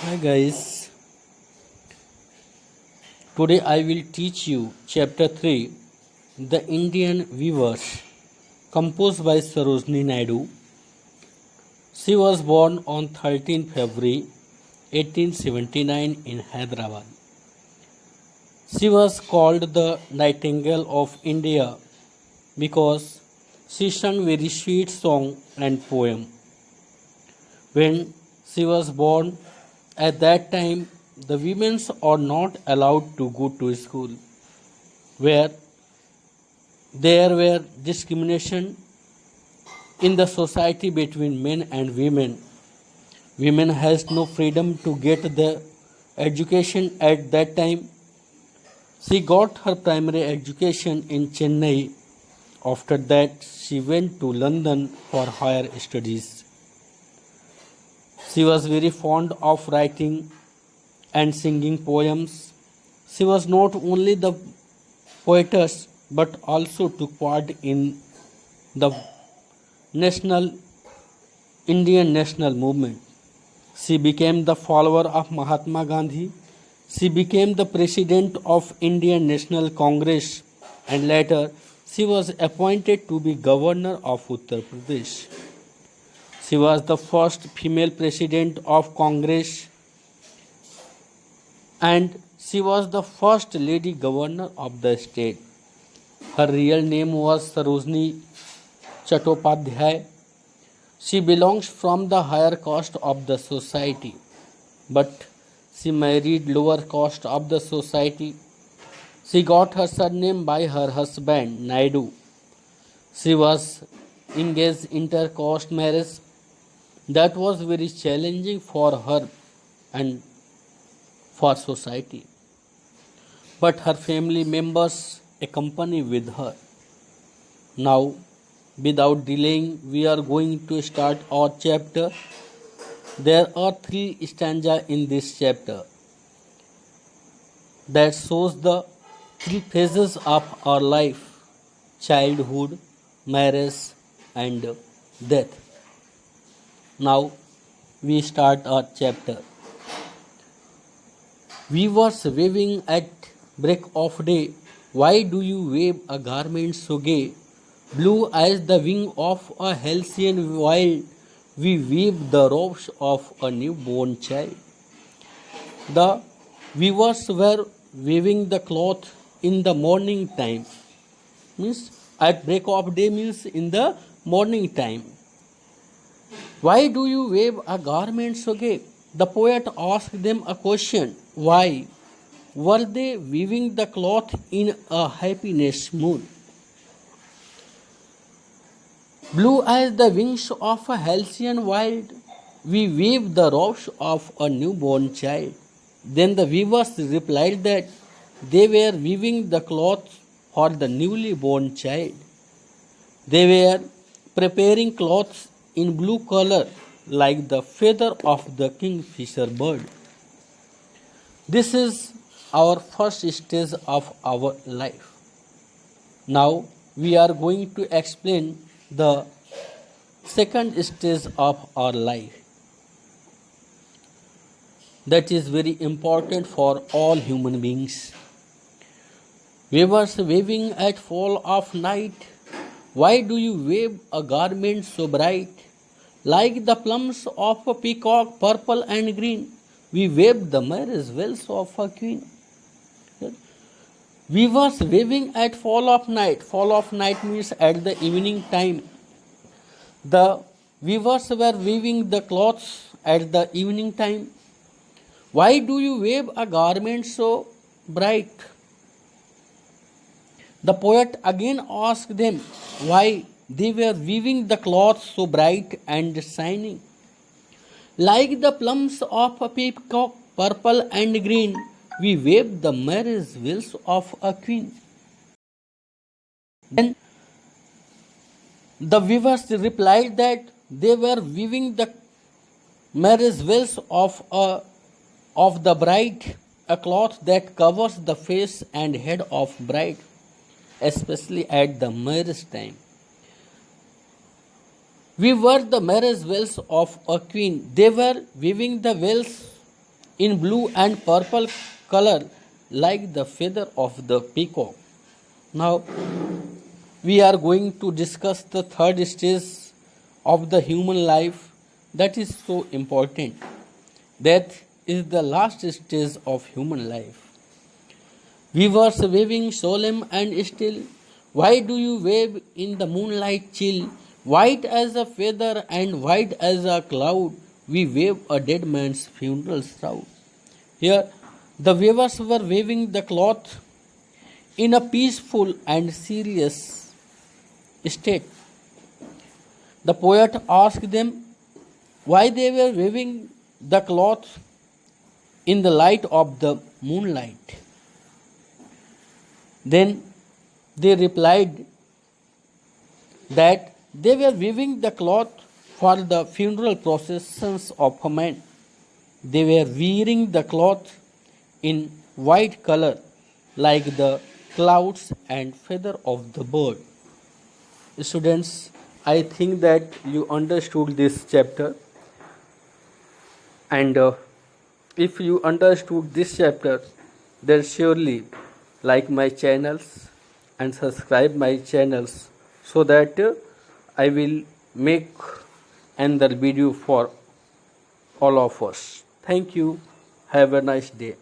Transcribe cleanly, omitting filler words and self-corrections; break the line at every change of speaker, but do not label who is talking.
Hi guys, today I will teach you chapter 3 The Indian Weavers composed by Sarojini Naidu. She was born on 13 February 1879 in Hyderabad. She was called the Nightingale of India because she sang very sweet song and poem. When she was born, at that time the women are not allowed to go to school, where there were discrimination in the society between men and women. Women has no freedom to get the education at that time. She got her primary education in Chennai. After that, she went to London for higher studies. She was very fond of writing and singing poems. She was not only the poetess but also took part in the national Indian national movement. She became the follower of Mahatma Gandhi. She became the president of Indian National Congress and later she was appointed to be governor of Uttar Pradesh. She was the first female president of Congress and she was the first lady governor of the state. Her real name was Sarojini Chattopadhyay. She belongs from the higher caste of the society, but she married lower caste of the society. She got her surname by her husband Naidu. She was engaged inter-caste marriage. That was very challenging for her and for society. But her family members accompany with her. Now, without delaying, we are going to start our chapter. There are three stanzas in this chapter that shows the three phases of our life: childhood, marriage, and death. Now we start our chapter. Weavers weaving at break of day, why do you wave a garment so gay? Blue as the wing of a halcyon wild, we weave the robes of a newborn child. The weavers were weaving the cloth in the morning time. Means at break of day means in the morning time. Why do you weave a garment so gay? The poet asked them a question. Why? Were they weaving the cloth in a happiness mood? Blue as the wings of a halcyon wild, we weave the robes of a newborn child. Then the weavers replied that they were weaving the cloth for the newly born child. They were preparing cloths in blue color like the feather of the kingfisher bird. This is our first stage of our life. Now we are going to explain the second stage of our life. That is very important for all human beings. Weavers weaving at fall of night, why do you wave a garment so bright? Like the plumes of a peacock, purple and green, we wave the marriage bells of a queen. Weavers weaving at fall of night. Fall of night means at the evening time. The weavers were weaving the cloths at the evening time. Why do you wave a garment so bright? The poet again asked them why they were weaving the cloth so bright and shining. Like the plumes of a peacock, purple and green, we wave the marriage bells of a queen. Then the weavers replied that they were weaving the marriage bells of the bride, a cloth that covers the face and head of bride, especially at the marriage time. We were the marriage bells of a queen. They were weaving the bells in blue and purple color like the feather of the peacock. Now we are going to discuss the third stage of the human life that is so important. Death is the last stage of human life. Weavers waving solemn and still. Why do you wave in the moonlight chill? White as a feather and white as a cloud, we wave a dead man's funeral shroud. Here, the weavers were waving the cloth in a peaceful and serious state. The poet asked them why they were waving the cloth in the light of the moonlight. Then they replied that they were weaving the cloth for the funeral processions of a man. They were wearing the cloth in white color like the clouds and feather of the bird. Students, I think that you understood this chapter, and if you understood this chapter, then surely like my channels and subscribe my channels so that I will make another video for all of us. Thank you. Have a nice day.